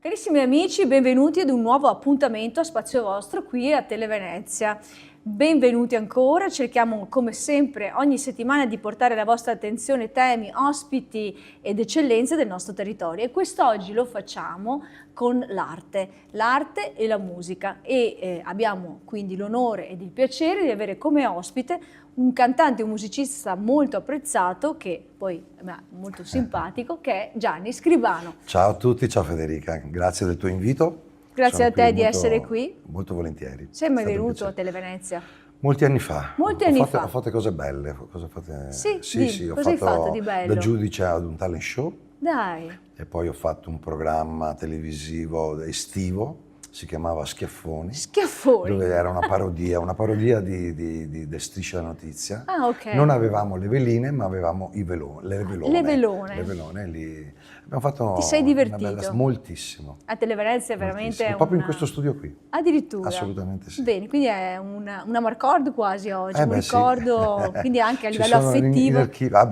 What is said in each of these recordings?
Carissimi amici, benvenuti ad un nuovo appuntamento a Spazio Vostro qui a Televenezia. Benvenuti ancora, cerchiamo come sempre ogni settimana di portare alla vostra attenzione temi, ospiti ed eccellenze del nostro territorio e quest'oggi lo facciamo con l'arte e la musica e abbiamo quindi l'onore ed il piacere di avere come ospite un cantante e un musicista molto apprezzato, che poi è molto simpatico, che è Gianni Scribano. Ciao a tutti, ciao Federica, grazie del tuo invito. Grazie a te di essere qui. Molto volentieri. Sei mai venuto a Televenezia? Molti anni fa. Molti anni fa. Ho fatto cose belle. Sì, ho cosa hai fatto fatto di bello? da giudice ad un talent show. Dai. E poi ho fatto un programma televisivo estivo, si chiamava Schiaffoni. Schiaffoni. Dove era una parodia di Striscia la Notizia. Ah, ok. Non avevamo le veline, ma avevamo le velone. Le velone. Le velone, lì. Abbiamo fatto Ti sei divertito? Moltissimo. A Televenezia è veramente proprio in questo studio qui. Addirittura? Assolutamente sì. Bene, quindi è una marcord quasi oggi, un Sì. ricordo, quindi anche a livello affettivo.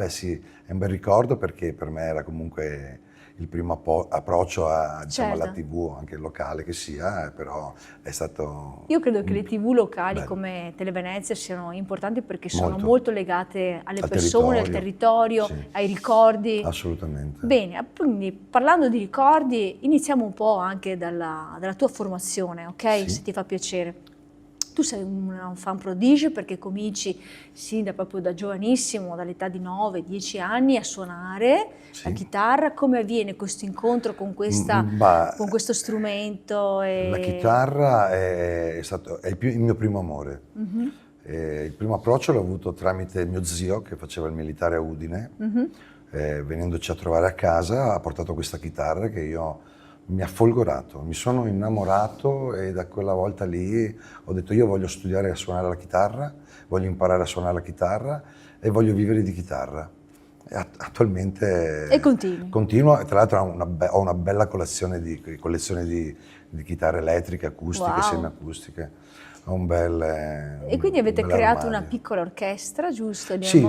Sì, è un bel ricordo perché per me era comunque il primo approccio diciamo, alla TV, anche locale che sia, però è stato... Io credo che le TV locali come Televenezia siano importanti perché sono molto legate alle persone, al territorio, sì, ai ricordi. Assolutamente. Bene, quindi parlando di ricordi, iniziamo un po' anche dalla tua formazione, ok? Sì. Se ti fa piacere. Tu sei un fan prodigio perché cominci proprio da giovanissimo, dall'età di 9-10 anni, a suonare la chitarra. Come avviene questo incontro con questo strumento? La chitarra è il mio primo amore. Il primo approccio l'ho avuto tramite mio zio che faceva il militare a Udine. Venendoci a trovare a casa ha portato questa chitarra che mi ha folgorato, mi sono innamorato e da quella volta lì ho detto io voglio studiare a suonare la chitarra, voglio imparare a suonare la chitarra e voglio vivere di chitarra. E attualmente continuo, tra l'altro ho una bella collezione di chitarre elettriche, acustiche, semiacustiche. E quindi avete creato una piccola orchestra, giusto? Sì,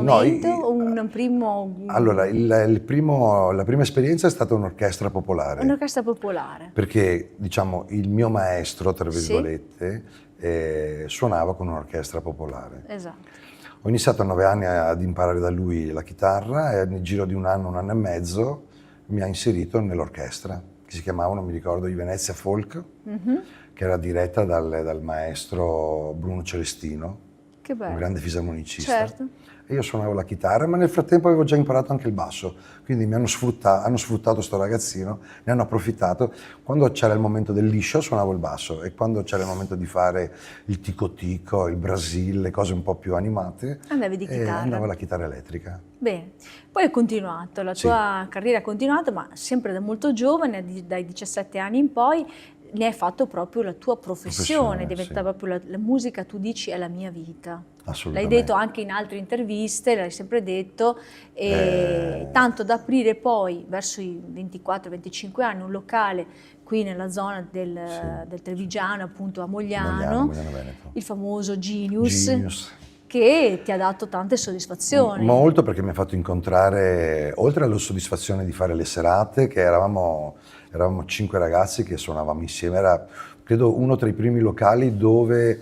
Allora, la prima esperienza è stata un'orchestra popolare. Un'orchestra popolare. Perché, diciamo, il mio maestro, tra virgolette, suonava con un'orchestra popolare. Esatto. Ho iniziato a 9 anni ad imparare da lui la chitarra e nel giro di un anno e mezzo mi ha inserito nell'orchestra, che si chiamava, non mi ricordo, i Venezia Folk, che era diretta dal maestro Bruno Celestino, che bello, un grande fisarmonicista. Certo. E io suonavo la chitarra, ma nel frattempo avevo già imparato anche il basso, quindi hanno sfruttato sto ragazzino, ne hanno approfittato. Quando c'era il momento del liscio suonavo il basso e quando c'era il momento di fare il tico tico, il Brasile, cose un po' più animate, andavi di chitarra. Andavo alla chitarra elettrica. Bene, poi è continuato, la tua carriera è continuata, ma sempre da molto giovane, dai 17 anni in poi, ne hai fatto proprio la tua professione, diventa proprio la musica, tu dici, è la mia vita. Assolutamente. L'hai detto anche in altre interviste, l'hai sempre detto, tanto da aprire poi verso i 24-25 anni un locale qui nella zona del Trevigiano, appunto a Mogliano Veneto. Il famoso Genius. Che ti ha dato tante soddisfazioni. Molto, perché mi ha fatto incontrare, oltre alla soddisfazione di fare le serate, che eravamo 5 ragazzi che suonavamo insieme, era credo uno tra i primi locali dove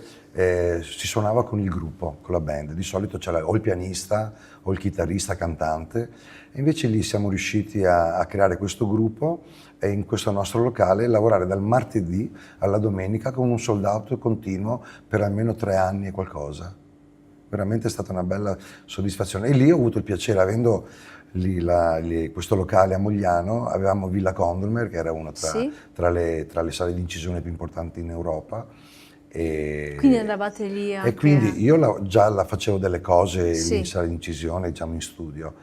si suonava con il gruppo, con la band. Di solito c'era o il pianista o il chitarrista cantante, e invece lì siamo riusciti a creare questo gruppo e in questo nostro locale lavorare dal martedì alla domenica con un sold out continuo per almeno 3 anni e qualcosa. Veramente è stata una bella soddisfazione. E lì ho avuto il piacere, avendo questo locale a Mogliano, avevamo Villa Condulmer, che era una tra le sale di incisione più importanti in Europa. Quindi andavate lì anche... E quindi io già facevo delle cose in sala di incisione, diciamo in studio.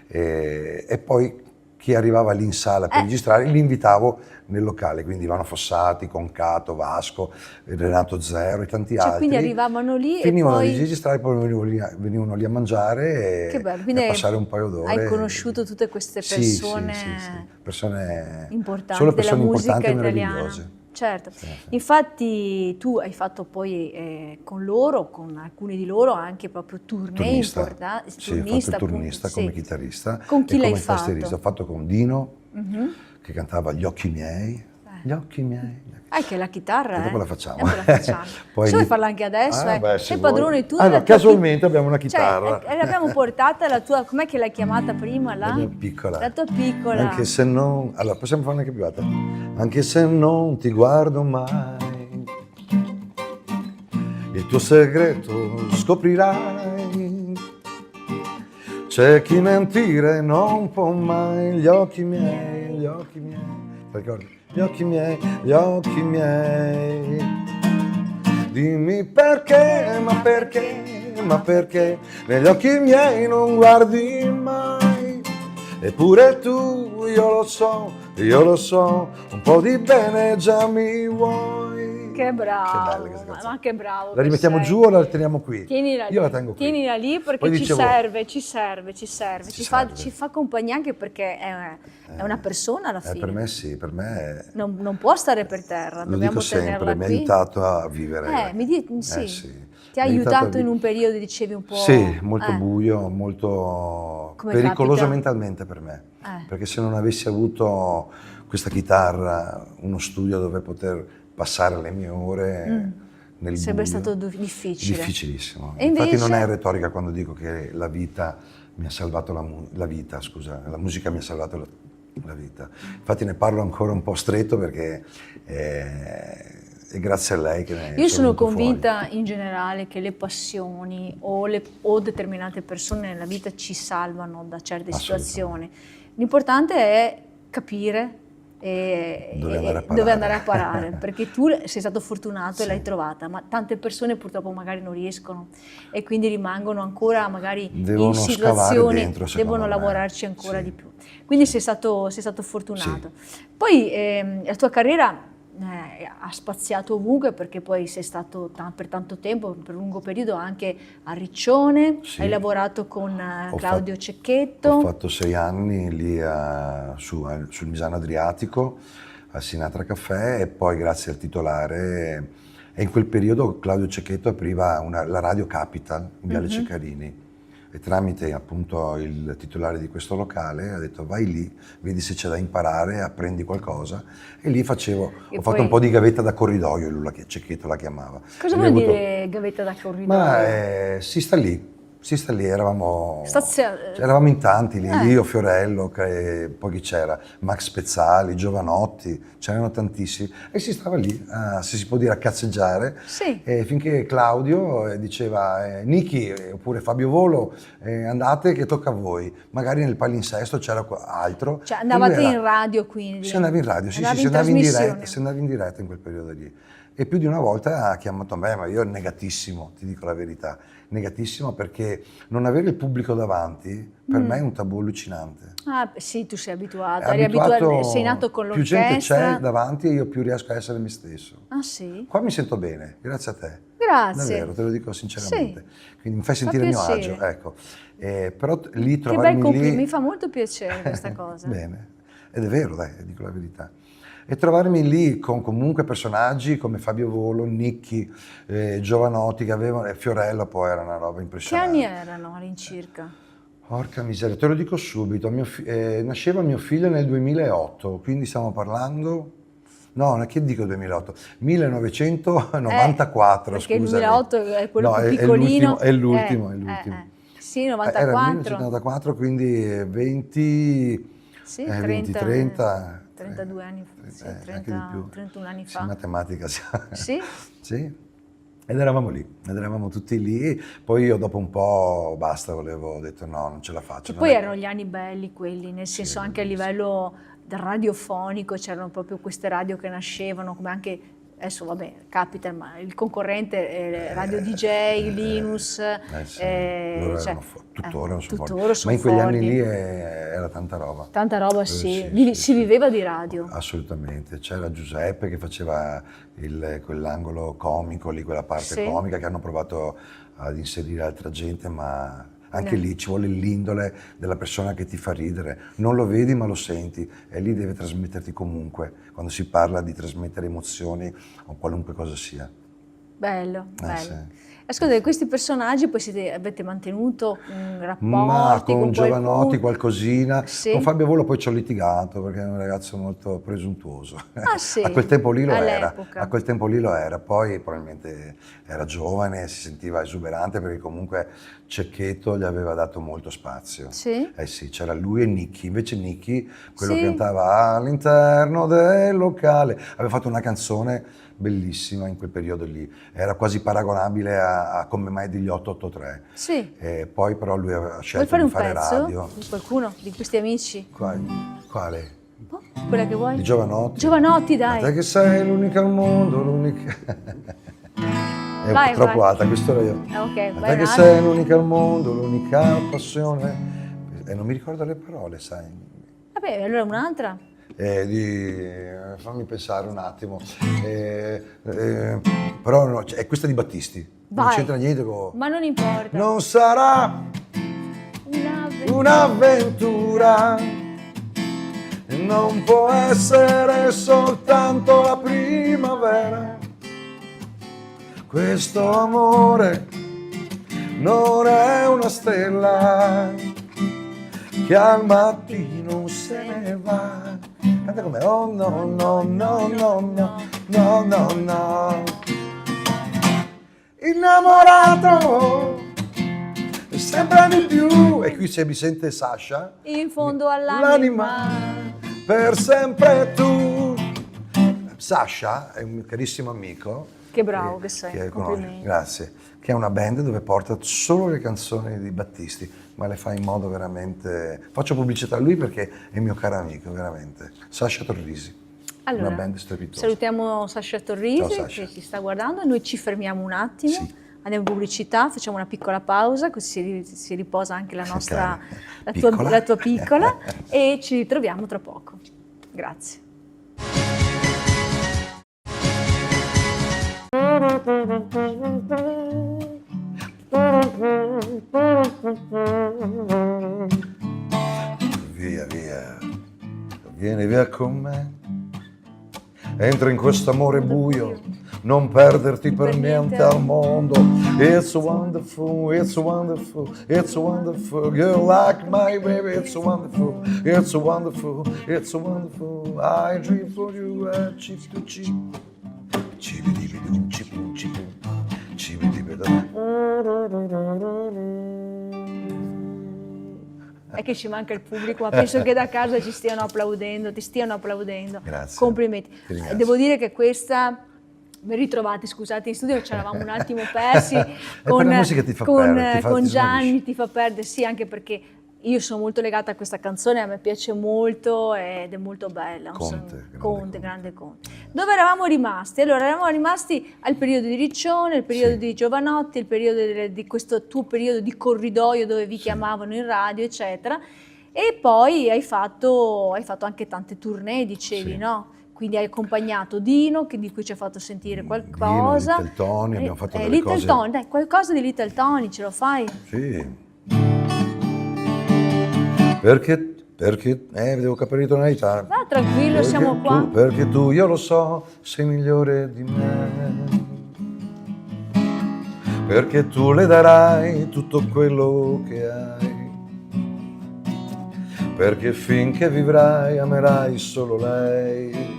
E poi chi arrivava lì in sala per registrare li invitavo nel locale, quindi Ivano Fossati, Concato, Vasco, Renato Zero e tanti altri. Quindi arrivavano lì finivano e poi... di registrare, poi venivano lì a mangiare e a passare un paio d'ore. Hai conosciuto tutte queste persone, persone importanti, solo persone della musica importanti e italiana. meravigliose. Certo, infatti tu hai fatto poi con loro, con alcuni di loro, anche proprio tournée importanti. Sì, ho fatto il turnista come chitarrista. Con chi l'hai fatto? Ho fatto con Dino, che cantava Gli occhi miei. Gli occhi miei. Che la chitarra, E dopo la facciamo. Dopo la facciamo. Poi Se vuoi farla anche adesso, beh, se sei vuoi. padrone tu Ah, della no, tua casualmente abbiamo una chitarra. Cioè, l'abbiamo portata la tua, com'è che l'hai chiamata prima? La mia piccola. La tua piccola. Anche se non... Allora, possiamo farne anche più alta? Anche se non ti guardo mai, il tuo segreto scoprirai. C'è chi mentire non può mai. Gli occhi miei, gli occhi miei. Ti ricordi? Gli occhi miei, gli occhi miei. Dimmi perché, ma perché, ma perché negli occhi miei non guardi mai. Eppure tu, io lo so, un po' di bene già mi vuoi. Che bravo, Che bella questa canzone. ma che bravo. La rimettiamo sei. giù o la teniamo qui? Tienila Io lì, la tengo qui. tienila lì perché Poi ci dicevo- serve. Ci Ci fa compagnia anche perché è una persona alla fine. Per me sì, per me Non può stare per terra, lo dobbiamo dico sempre, tenerla mi ha qui. aiutato a vivere. Sì. Sì. Ti ha Mi aiutato aiutato a in un periodo, dicevi un po'. Sì, molto eh. buio, molto Come pericoloso capita? mentalmente per me, Eh. perché se non avessi avuto questa chitarra, uno studio dove poter passare le mie ore nel Sarebbe buio, stato difficile. difficilissimo. E Infatti invece- non è retorica quando dico che la vita mi ha salvato la vita, scusa, la musica mi ha salvato la vita. Infatti ne parlo ancora un po' stretto perché è grazie a lei che ne Io sono venuto convinta in generale che le passioni o determinate persone nella vita ci salvano da certe situazioni. L'importante è capire Dove andare a dove parare. andare a parare, perché tu sei stato fortunato Sì. e l'hai trovata, ma tante persone purtroppo magari non riescono e quindi rimangono ancora magari Devono in scavare situazioni, dentro, secondo devono me. lavorarci ancora Sì. di più. Quindi sei stato fortunato. Poi la tua carriera ha spaziato ovunque perché poi sei stato per tanto tempo, per un lungo periodo anche a Riccione, Sì. hai lavorato con Ho Claudio fatto- Cecchetto. Ho fatto 6 anni lì sul Misano Adriatico, al Sinatra Caffè, e poi grazie al titolare, e in quel periodo Claudio Cecchetto apriva la Radio Capital in Viale Ceccarini, e tramite appunto il titolare di questo locale ha detto vai lì, vedi se c'è da imparare, apprendi qualcosa, e lì ho fatto poi- un po' di gavetta da corridoio, lui Cecchetto la chiamava. Cosa E vuol lì ho avuto- dire gavetta da corridoio? Ma si sta lì, eravamo in tanti lì, Eh. io, Fiorello, poi chi c'era? Max Pezzali, Giovanotti, c'erano tantissimi, e si stava lì, se si può dire, a cazzeggiare, Sì. finché Claudio diceva Niki oppure Fabio Volo, andate che tocca a voi, magari nel palinsesto c'era altro. Cioè E andavate lui era- in radio quindi? Si andava in radio, sì, Andavi si in andava in trasmissione? diretta, si andava in diretta in quel periodo lì. E più di una volta ha chiamato me, ma io negatissimo, ti dico la verità, negatissimo, perché non avere il pubblico davanti per me è un tabù allucinante. Ah, sì, tu sei abituato, sei nato con più l'orchestra. gente c'è davanti e io più riesco a essere me stesso. Ah sì? Qua mi sento bene, grazie a te. Grazie. Davvero, te lo dico sinceramente. Quindi mi fai Fa sentire a mio piacere. agio, ecco. Però lì Che bel trovarmi complimento, lì... mi fa molto piacere questa cosa. Bene, ed è vero, dai, dico la verità. E trovarmi lì con comunque personaggi come Fabio Volo, Nicchi, Giovanotti, che avevano, e Fiorello poi era una roba Che impressionante. anni erano all'incirca? Porca miseria, te lo dico subito, nasceva mio figlio nel 2008, quindi stiamo parlando... No, che dico 2008? 1994, perché il scusami. 2008 è quello No, più piccolino. È l'ultimo. Sì, Era 94. 1994, quindi 20... Sì, 32 anni fa, sì, anche di più. 31 anni Sì, fa. matematica. Sì? Sì. Ed eravamo tutti lì. Poi io dopo un po' basta, ho detto no, non ce la faccio. Che poi erano gli anni belli quelli, nel senso anche a livello del radiofonico c'erano proprio queste radio che nascevano, come anche adesso vabbè capita, ma il concorrente Radio DJ, Linus, Sì. Loro erano tuttora sono forti. Ma in quegli anni lì era tanta roba. Tanta roba, sì. Si viveva di radio. Assolutamente. C'era Giuseppe che faceva quell'angolo comico lì, quella parte comica, che hanno provato ad inserire altra gente, ma anche lì ci vuole l'indole della persona che ti fa ridere. Non lo vedi ma lo senti, e lì deve trasmetterti comunque, quando si parla di trasmettere emozioni o qualunque cosa sia. Bello. Sì. Ascolta, questi personaggi poi avete mantenuto rapporti Ma con Giovanotti qualcuno? qualcosina, Sì. con Fabio Volo poi ci ho litigato perché è un ragazzo molto presuntuoso. Ah sì, A quel tempo lì lo era, all'epoca. a quel tempo lì lo era, poi probabilmente era giovane, si sentiva esuberante perché comunque Cecchetto gli aveva dato molto spazio. Sì? Eh sì, c'era lui e Nicky, invece Nicky, quello che Sì? cantava all'interno del locale, aveva fatto una canzone bellissima in quel periodo lì, era quasi paragonabile a Come mai degli 883. Sì. Poi però lui aveva Vuoi scelto fare di un fare pezzo radio. di qualcuno, di questi amici? Quale? Oh, quella che vuoi? Di Giovanotti? Giovanotti, Ma te dai. che sei l'unica al mondo, l'unica... È un Vai, po' troppo vai. alta, questo ero io. Ok, Ma vai te che un sei l'unica al mondo, l'unica passione. E non mi ricordo le parole, sai. Vabbè, allora un'altra. Fammi pensare un attimo. Però no, è questa di Battisti. Non Vai. c'entra niente con... Ma non importa. Non sarà Un'avventura. un'avventura, non può essere soltanto la primavera. Questo amore non è una stella che al mattino se ne va. Canta come oh no no no no no no no no. Innamorato sempre di più. E qui se mi sente Sasha, In fondo all'anima. l'anima per sempre tu. Sasha è un carissimo amico. Che bravo che sei, conosci, complimenti. grazie. Che è una band dove porta solo le canzoni di Battisti, ma le fa in modo veramente... Faccio pubblicità a lui perché è mio caro amico, veramente. Sasha Torrisi, Allora, una band strepitosa. salutiamo Sasha Torrisi Ciao, Sasha. che ci sta guardando, noi ci fermiamo un attimo, Sì. andiamo in pubblicità, facciamo una piccola pausa così si riposa anche la nostra, Piccola. la tua piccola e ci ritroviamo tra poco. Grazie. Via, via, vieni via con me. Entra in questo amore buio, non perderti per niente al mondo. It's wonderful, it's wonderful, it's wonderful. You're like my baby, it's wonderful, it's wonderful, it's wonderful. I dream for you at chip to chip. Cibidibidum, cipum, cipum, cibidibidum. È che ci manca il pubblico, ma penso che da casa ci stiano applaudendo, ti stiano applaudendo. Grazie. Complimenti. Ti ringrazio. Devo dire che questa, ben ritrovati, scusate, in studio ci eravamo un attimo persi per la musica ti fa perdere, ti fa- con ti Gianni, smarrisce. ti fa perdere, sì, anche perché io sono molto legata a questa canzone, a me piace molto ed è molto bella. Grande Conte. Dove eravamo rimasti? Allora, eravamo rimasti al periodo di Riccione, il periodo Sì. di Giovanotti, il periodo di questo tuo periodo di corridoio dove vi chiamavano in radio, eccetera. E poi hai fatto anche tante tournée, dicevi, Sì. no? Quindi hai accompagnato Dino, di cui ci ha fatto sentire qualcosa. Little Tony, abbiamo fatto delle Little cose- Tony, dai, qualcosa di Little Tony, ce lo fai? Sì. Perché devo capire la tonalità. Va, tranquillo, siamo qua. Perché tu, io lo so, sei migliore di me. Perché tu le darai tutto quello che hai. Perché finché vivrai amerai solo lei.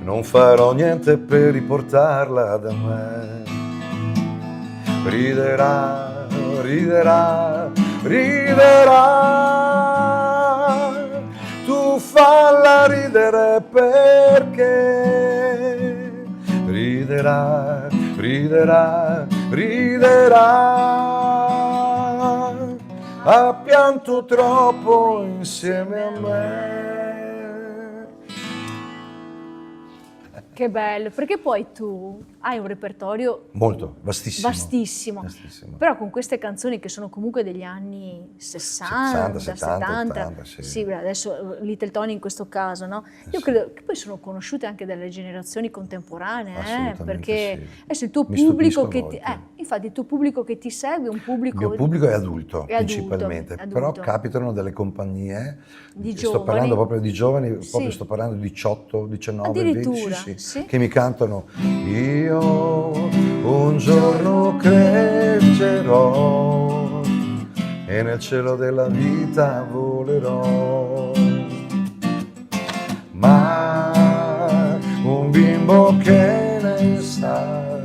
Non farò niente per riportarla da me. Riderà, riderà, riderà. Tu falla ridere perché riderà, riderà, riderà. Ha pianto troppo insieme a me. Che bello, perché poi tu hai un repertorio Molto, vastissimo. vastissimo, Vastissimo. però con queste canzoni che sono comunque degli anni 60, 70, 80, sì. sì, beh, adesso Little Tony in questo caso, no? Io credo che poi sono conosciute anche dalle generazioni contemporanee, Assolutamente perché sì. adesso il tuo Mi pubblico stupisco a che ti... volte. Infatti il tuo pubblico che ti segue è un Il pubblico... mio pubblico è adulto, È adulto, principalmente, adulto. però capitano delle compagnie, Di sto giovani. parlando proprio di giovani, Sì. proprio sto parlando di 18, 19, Addirittura, 20, sì. che mi cantano io un giorno crescerò e nel cielo della vita volerò, ma un bimbo che ne sa,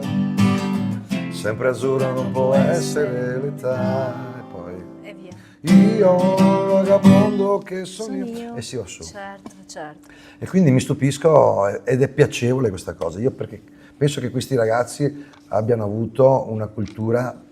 sempre azzurra non può essere l'età. E poi E via. io vagabondo che sono io. E sì, ho su. Certo, certo. E quindi mi stupisco ed è piacevole questa cosa. Io perché penso che questi ragazzi abbiano avuto una cultura,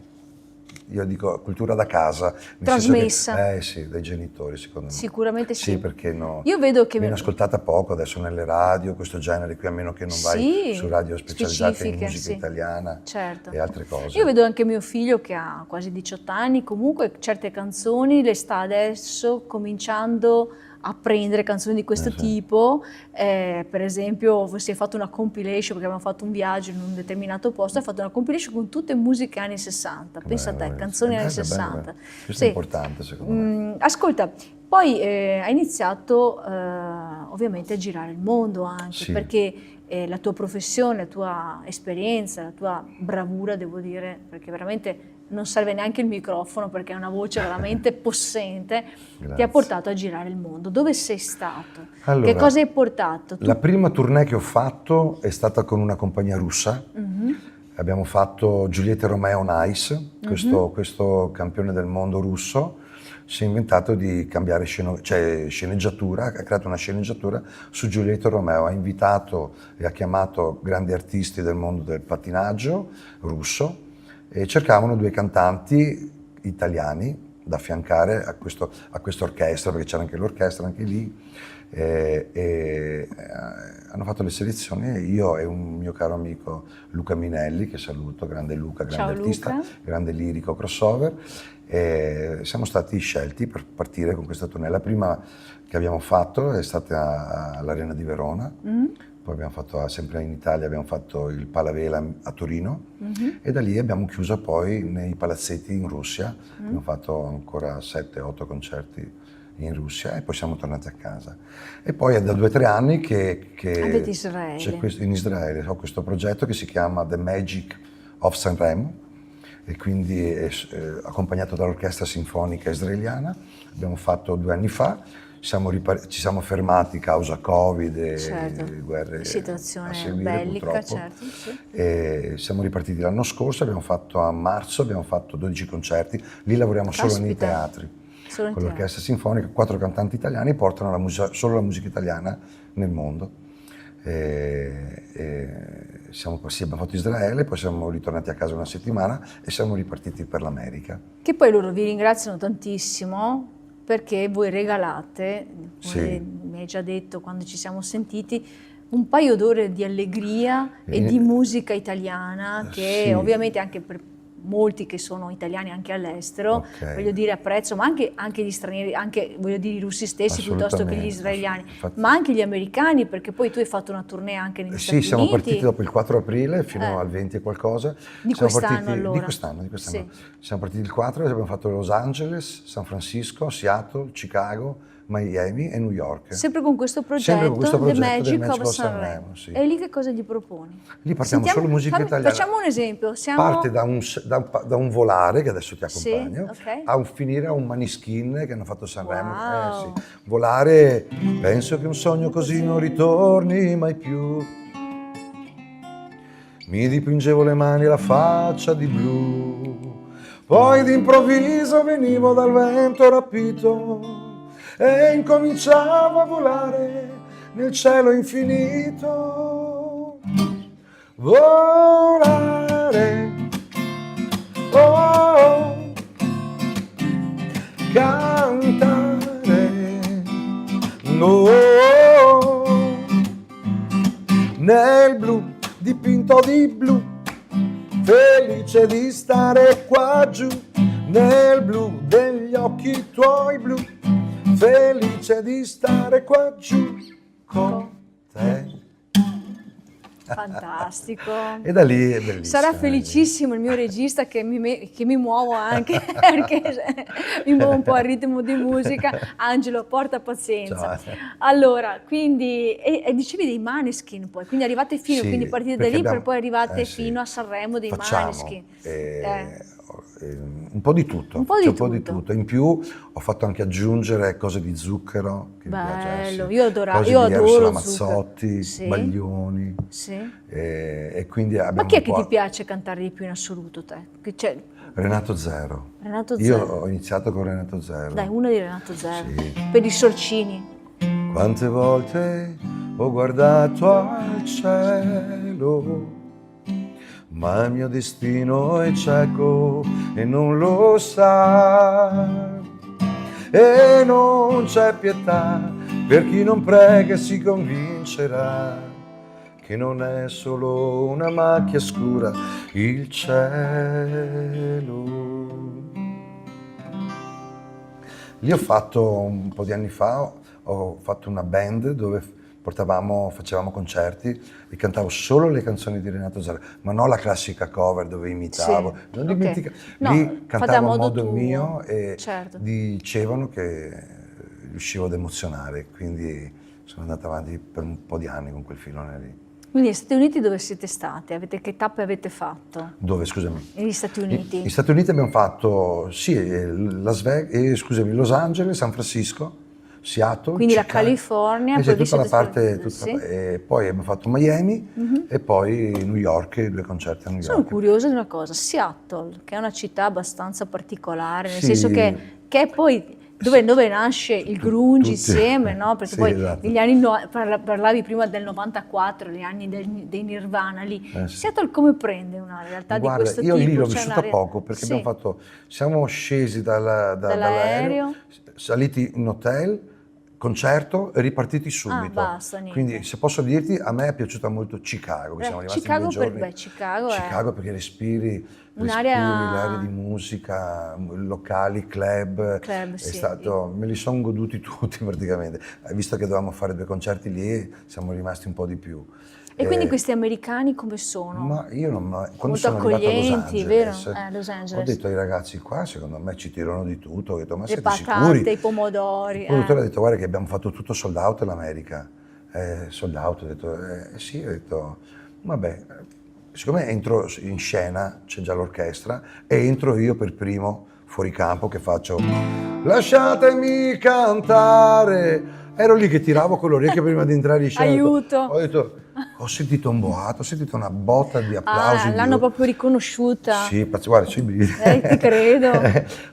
io dico cultura da casa, nel senso Trasmessa. sì, dai genitori secondo me. Sicuramente sì. Sì, perché no, Io vedo che... viene ascoltata poco adesso nelle radio, questo genere qui, a meno che non vai Sì, su radio specializzate in specifiche, musica sì. italiana Certo. e altre cose. Io vedo anche mio figlio che ha quasi 18 anni, comunque certe canzoni le sta adesso cominciando a prendere, canzoni di questo Sì. tipo. Per esempio si è fatto una compilation, perché abbiamo fatto un viaggio in un determinato posto, ha fatto una compilation con tutte musiche anni 60, pensa a te, Bello, canzoni anni bello, 60. bello. Questo Sì. è importante secondo me. Ascolta, poi hai iniziato ovviamente a girare il mondo anche, Sì. perché la tua professione, la tua esperienza, la tua bravura, devo dire, perché veramente non serve neanche il microfono perché è una voce veramente possente, ti ha Grazie. portato a girare il mondo. Dove sei stato? Allora, Che cosa hai portato? La prima tournée che ho fatto è stata con una compagnia russa. Abbiamo fatto Giulietta e Romeo on Ice, questo campione del mondo russo si è inventato di cambiare sceneggiatura, ha creato una sceneggiatura su Giulietta e Romeo, ha invitato e ha chiamato grandi artisti del mondo del pattinaggio russo e cercavano due cantanti italiani da affiancare a questa orchestra, perché c'era anche l'orchestra anche lì, hanno fatto le selezioni e io e un mio caro amico Luca Minelli, che saluto, grande Luca, grande Ciao, artista, Luca. grande lirico, crossover, e siamo stati scelti per partire con questa tournée. La prima che abbiamo fatto è stata all'Arena di Verona, poi abbiamo fatto sempre in Italia, abbiamo fatto il Palavela a Torino e da lì abbiamo chiuso poi nei palazzetti in Russia, abbiamo fatto ancora 7-8 concerti in Russia e poi siamo tornati a casa. E poi è da 2 o 3 anni che Andate in Israele. in Israele ho questo progetto che si chiama The Magic of Sanremo e quindi è accompagnato dall'orchestra sinfonica israeliana. Abbiamo fatto 2 anni fa, ci siamo fermati causa Covid e guerre situazione a seguire, bellica, purtroppo. certo, sì. E siamo ripartiti l'anno scorso, a marzo abbiamo fatto 12 concerti, lì lavoriamo solo nei Caspita. teatri. Solo in Con teatro. l'orchestra sinfonica, 4 cantanti italiani portano solo la musica italiana nel mondo. Abbiamo fatto Israele, poi siamo ritornati a casa una settimana e siamo ripartiti per l'America. Che poi loro vi ringraziano tantissimo perché voi regalate, come Sì. mi hai già detto quando ci siamo sentiti, un paio d'ore di allegria e di musica italiana che sì. ovviamente anche per molti che sono italiani anche all'estero, Ok. voglio dire apprezzo, ma anche gli stranieri, anche voglio dire i russi stessi piuttosto che gli Assolutamente, israeliani, infatti. ma anche gli americani, perché poi tu hai fatto una tournée anche negli Sì, Stati siamo Uniti. partiti dopo il 4 aprile fino al 20 e qualcosa. Di Siamo quest'anno, partiti, allora. Di quest'anno. Sì. Siamo partiti il 4 e abbiamo fatto Los Angeles, San Francisco, Seattle, Chicago, Miami e New York. Sempre con questo progetto, Sempre con questo progetto The del Magic of Sanremo, Sanremo. sì. E lì che cosa gli proponi? Lì partiamo solo musica italiana. Facciamo un esempio. Parte da un volare, che adesso ti accompagno, Sì, ok. a finire a un Maniskin che hanno fatto Sanremo. Wow. Sì. Volare, penso che un sogno così non ritorni mai più. Mi dipingevo le mani e la faccia di blu. Poi d'improvviso venivo dal vento rapito e incominciavo a volare nel cielo infinito. Volare, oh, cantare, oh, nel blu, dipinto di blu, felice di stare qua giù, nel blu degli occhi tuoi blu, felice di stare qua giù con te. Fantastico. E da lì è bellissimo. Sarà felicissimo il mio regista che mi muovo anche perché mi muovo un po' al ritmo di musica. Angelo, porta pazienza. Ciao. Allora, quindi, e dicevi dei Maneskin poi, quindi arrivate fino, Sì, quindi partite da perché lì per abbiamo- poi arrivate sì. fino a Sanremo dei Facciamo, Maneskin. un po' di tutto, Un po' di c'è un po' di tutto. tutto. In più ho fatto anche aggiungere cose di zucchero, che mi piace, Bello, sì. io Cose io di adoro Eros zucchero. Ramazzotti, Sì, Baglioni, sì. e quindi Ma abbiamo chi è un che po'... ti piace cantare di più in assoluto te? Renato Zero. Renato Io Zero. ho iniziato con Renato Zero. Dai, uno di Renato Zero. Sì. Per i sorcini. Quante volte ho guardato al cielo, ma il mio destino è cieco e non lo sa. E non c'è pietà per chi non prega e si convincerà che non è solo una macchia scura il cielo. Lì ho fatto un po' di anni fa, ho fatto una band dove facevamo concerti e cantavo solo le canzoni di Renato Zero, ma non la classica cover dove imitavo. Sì, Non ok. dimentica, No, lì fate a cantavo a modo modo tuo. mio e Certo. dicevano che riuscivo ad emozionare, quindi sono andato avanti per un po' di anni con quel filone lì. Quindi negli Stati Uniti dove siete stati? Che tappe avete fatto? Dove, scusami? Negli Stati Uniti? Negli Stati Uniti abbiamo fatto, sì, Los Angeles, San Francisco, Seattle, Quindi la Chicago. California, Sì, poi vi tutta la siete parte, spostati, sì. e poi abbiamo fatto Miami e poi New York, 2 concerti a New Sono York. curiosa di una cosa, Seattle, che è una città abbastanza particolare, nel Sì. senso che è poi dove nasce il grunge Tutti. insieme, no? Perché Sì, poi esatto. negli anni, parlavi prima del 94, gli anni dei Nirvana lì. Sì. Seattle come prende una realtà di questo io tipo? lì l'ho C'è vissuta un'area- poco perché Sì. siamo scesi dall'aereo, saliti in hotel, concerto e ripartiti subito. Basta, niente. Quindi se posso dirti, a me è piaciuta molto Chicago, che siamo rimasti Chicago 2 giorni. Chicago è Chicago perché respiri un'area- l'aria di musica, locali, club, Club, è sì. stato, me li sono goduti tutti praticamente. Visto che dovevamo fare 2 concerti lì, siamo rimasti un po' di più. E quindi questi americani come sono? Ma io non, quando Molto sono arrivato a Los accoglienti, Angeles, vero? Los Angeles. ho detto ai ragazzi qua, secondo me ci tirano di tutto, ho detto ma Le siete patate, sicuri? i pomodori. Il produttore ha detto guarda che abbiamo fatto tutto sold out all'America, sold out, ho detto sì, ho detto vabbè, siccome entro in scena, c'è già l'orchestra, e entro io per primo fuori campo che faccio lasciatemi cantare, ero lì che tiravo con l'orecchio prima di entrare in scena. Aiuto! Ho detto, ho sentito un boato, ho sentito una botta di applausi. L'hanno proprio riconosciuta. Sì, guarda, c'ho i brividi. Ti credo.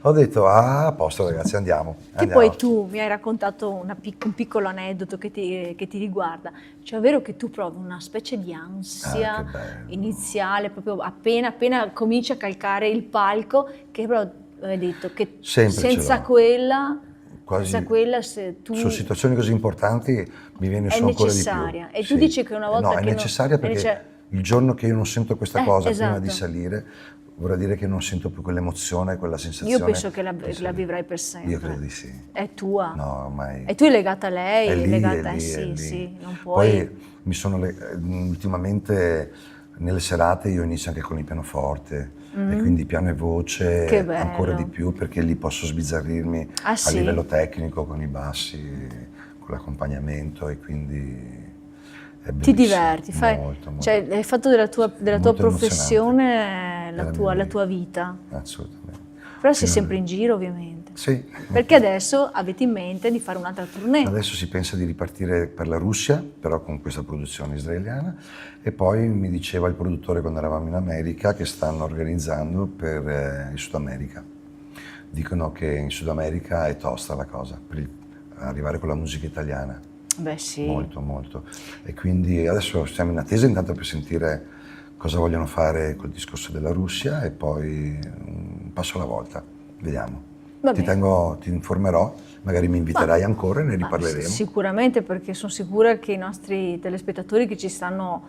Ho detto, a posto ragazzi, andiamo. Che poi tu mi hai raccontato un piccolo aneddoto che ti riguarda, cioè è vero che tu provi una specie di ansia che bello. iniziale, proprio appena cominci a calcare il palco, che però hai detto che Sempre senza ce l'ho. quella, Quasi, senza quella se tu... su situazioni così importanti mi viene È su ancora di più. necessaria. E tu dici che una volta no, che è non- necessaria è perché il giorno che io non sento questa cosa prima di esatto. salire, vorrà dire che non sento più quell'emozione, quella sensazione. Io penso che la di salire. vivrai per sempre. Io credo di sì. È tua. No, ormai. E tu è legata a lei, È lì, legata è lì, sì, è lì. sì, non puoi. Poi mi sono ultimamente nelle serate io inizio anche con il pianoforte e quindi piano e voce Che bello. ancora di più perché lì posso sbizzarrirmi a sì? livello tecnico con i bassi, con l'accompagnamento e quindi è Ti bellissimo. diverti, Molto, molto. cioè hai fatto della tua Molto professione È la la mia tua vita. Assolutamente. Però sei Fino- sempre in giro ovviamente. Sì. Perché adesso avete in mente di fare un'altra tournée. Adesso si pensa di ripartire per la Russia, però con questa produzione israeliana, e poi mi diceva il produttore quando eravamo in America che stanno organizzando per il Sud America. Dicono che in Sud America è tosta la cosa, per arrivare con la musica italiana. Beh sì. Molto, molto. E quindi adesso siamo in attesa intanto per sentire cosa vogliono fare col discorso della Russia e poi un passo alla volta, vediamo. Va Ti bene. ti informerò, magari mi inviterai ancora e ne Ma riparleremo. sicuramente, perché sono sicura che i nostri telespettatori che ci stanno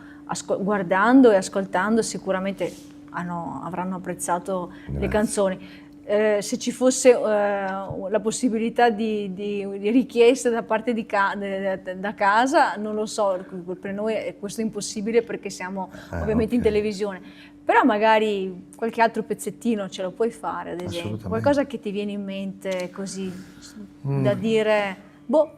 guardando e ascoltando sicuramente avranno apprezzato le Grazie. canzoni. se ci fosse la possibilità di richieste da parte da casa, non lo so, per noi questo è impossibile perché siamo ovviamente in televisione, però magari qualche altro pezzettino ce lo puoi fare, ad esempio, qualcosa che ti viene in mente così, da dire, boh.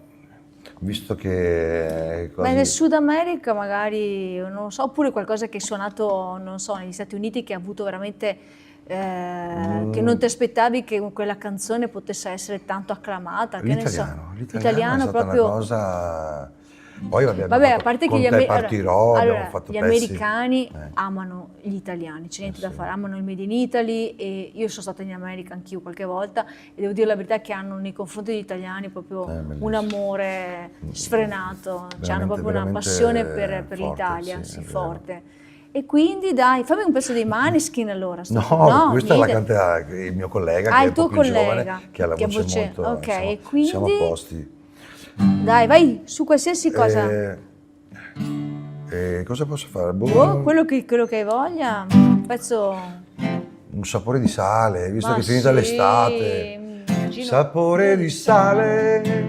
Visto che Ma nel Sud America magari, non lo so, oppure qualcosa che hai suonato, non so, negli Stati Uniti che ha avuto veramente, che non ti aspettavi che quella canzone potesse essere tanto acclamata, che ne so. L'italiano è stata proprio una cosa... Poi vabbè, a parte che abbiamo fatto gli pezzi. Americani amano gli italiani, c'è niente da fare, amano il Made in Italy, e io sono stata in America anch'io qualche volta e devo dire la verità che hanno nei confronti degli italiani proprio un amore sfrenato, cioè hanno proprio una passione per l'Italia, sì, forte. E quindi dai, fammi un pezzo dei Maneskin allora. No, questa la canta il mio collega, che è un po' più giovane, che ha la voce molto... Ok, e quindi... Siamo a posti. Dai, vai, su qualsiasi cosa. Cosa posso fare? Quello che hai voglia, un pezzo... Un sapore di sale, visto che è finita l'estate. Sapore di sale,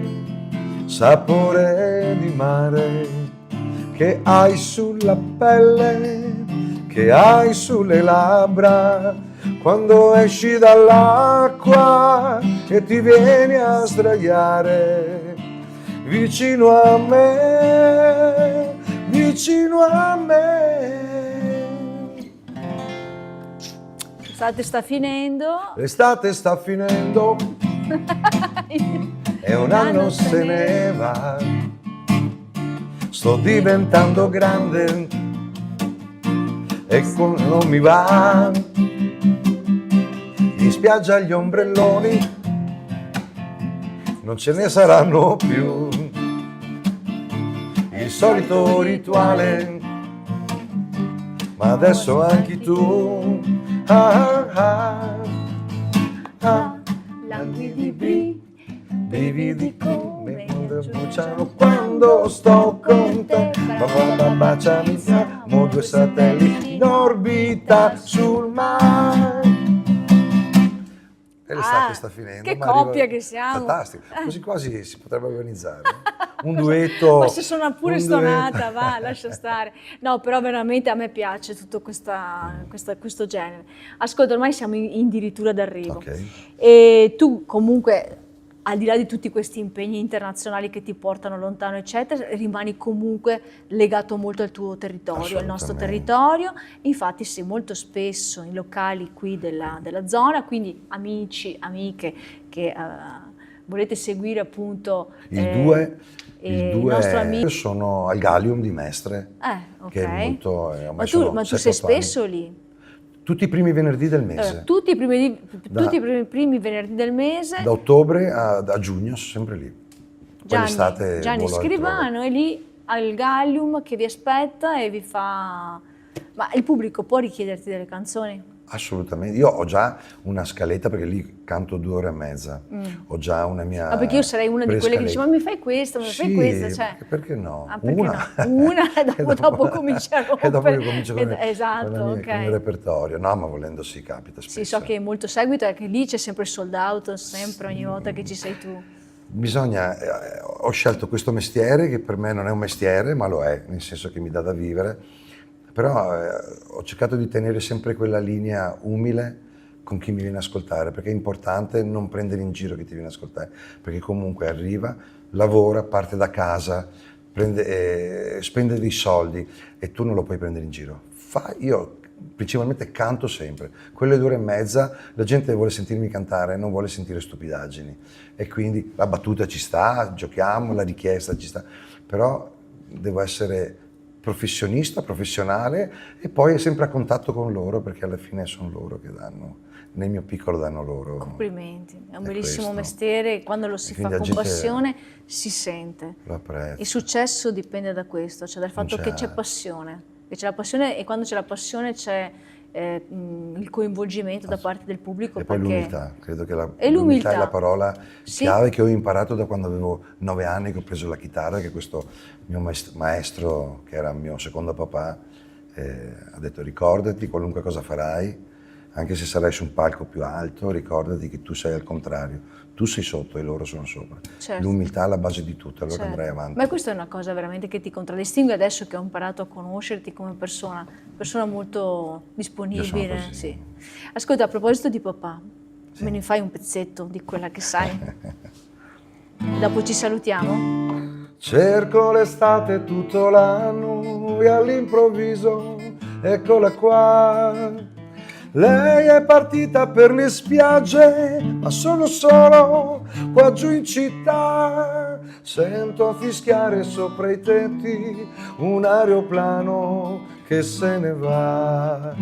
sapore di mare, che hai sulla pelle, che hai sulle labbra, quando esci dall'acqua e ti vieni a sdraiare vicino a me, vicino a me. L'estate sta finendo. L'estate sta finendo e un anno se ne va. Sto diventando grande e non mi va. In spiaggia gli ombrelloni non ce ne saranno più, il solito rituale, ma adesso anche tu. Brividi come bruciano quando sto con te. Baciami, siamo due satelliti in orbita sul mare. E l'estate sta finendo. Che coppia che siamo! Fantastico, così quasi si potrebbe organizzare un duetto. Ma se sono pure stonata, va, lascia stare. No, però veramente a me piace tutto questo genere. Ascolta, ormai siamo in dirittura d'arrivo. Okay. E tu comunque, al di là di tutti questi impegni internazionali che ti portano lontano, eccetera, rimani comunque legato molto al tuo territorio, al nostro territorio. Infatti sei molto spesso in locali qui della zona, quindi amici, amiche che volete seguire appunto il nostro amico. Sono al Gallium di Mestre, Okay. che è molto... Ma tu sei spesso lì? Tutti i primi venerdì del mese. Tutti i primi venerdì del mese. Da ottobre a giugno, sempre lì. Gianni Scrivano è lì al Gallium che vi aspetta e vi fa... Ma il pubblico può richiederti delle canzoni? Assolutamente. Io ho già una scaletta perché lì canto 2 ore e mezza. Ho già una mia... Ma perché io sarei una di quelle che dice ma mi fai questo, mi fai questa? Cioè, perché no? Perché una e dopo cominci a rompere. E dopo io comincio con, esatto, con il mio repertorio. No, ma volendo sì, capita spesso. Sì, so che è molto seguito e che lì c'è sempre sold out, sempre, ogni volta che ci sei tu. Ho scelto questo mestiere che per me non è un mestiere, ma lo è, nel senso che mi dà da vivere. Però ho cercato di tenere sempre quella linea umile con chi mi viene a ascoltare, perché è importante non prendere in giro chi ti viene a ascoltare, perché comunque arriva, lavora, parte da casa, spende dei soldi e tu non lo puoi prendere in giro. Io principalmente canto sempre, quelle 2 ore e mezza la gente vuole sentirmi cantare, non vuole sentire stupidaggini e quindi la battuta ci sta, giochiamo, la richiesta ci sta, però devo essere professionista, professionale e poi è sempre a contatto con loro perché alla fine sono loro che danno, nel mio piccolo danno loro. Complimenti, è un bellissimo mestiere e quando lo si fa con passione si sente. Lo apprezzo. Il successo dipende da questo, cioè dal fatto che c'è passione, che c'è la passione e quando c'è la passione c'è il coinvolgimento da parte del pubblico. E poi l'umiltà, credo che l'umiltà è la parola chiave che ho imparato da quando avevo 9 anni che ho preso la chitarra, che questo mio maestro, che era il mio secondo papà, ha detto ricordati qualunque cosa farai, Anche se sarai su un palco più alto, ricordati che tu sei al contrario. Tu sei sotto e loro sono sopra. Certo. L'umiltà è la base di tutto, allora Certo. andrai avanti. Ma questa è una cosa veramente che ti contraddistingue adesso che ho imparato a conoscerti come persona molto disponibile. Io sono così. Sì. Ascolta, a proposito di papà, me ne fai un pezzetto di quella che sai? Dopo ci salutiamo? Cerco l'estate tutto l'anno e all'improvviso eccola qua. Lei è partita per le spiagge, ma sono solo qua giù in città. Sento fischiare sopra i tetti un aeroplano che se ne va.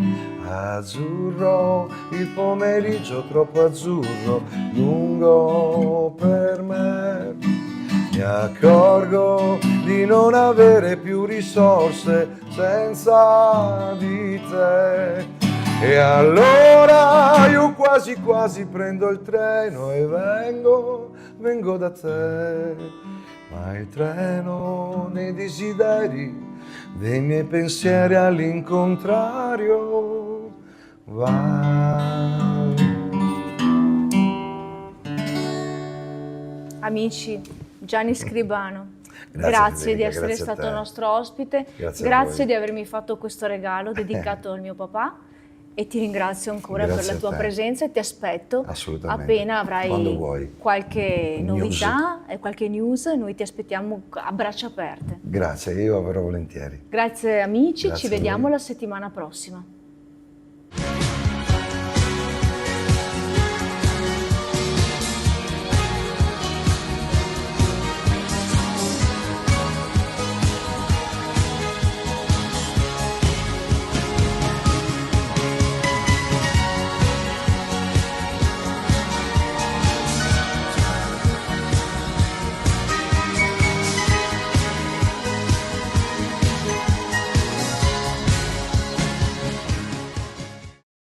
Azzurro, il pomeriggio troppo azzurro, lungo per me. Mi accorgo di non avere più risorse senza di te. E allora io quasi quasi prendo il treno e vengo da te. Ma il treno dei desideri, dei miei pensieri all'incontrario va. Amici, Gianni Scribano, Grazie, grazie di Federica, essere grazie a stato te. nostro ospite, Grazie a grazie voi. di avermi fatto questo regalo dedicato al mio papà e ti ringrazio ancora per Grazie la a tua te. presenza e ti aspetto Assolutamente. appena Quando avrai vuoi. qualche News. novità e qualche news, noi ti aspettiamo a braccia aperte. Grazie, io avrò volentieri. Grazie amici, Grazie ci a vediamo voi. la settimana prossima.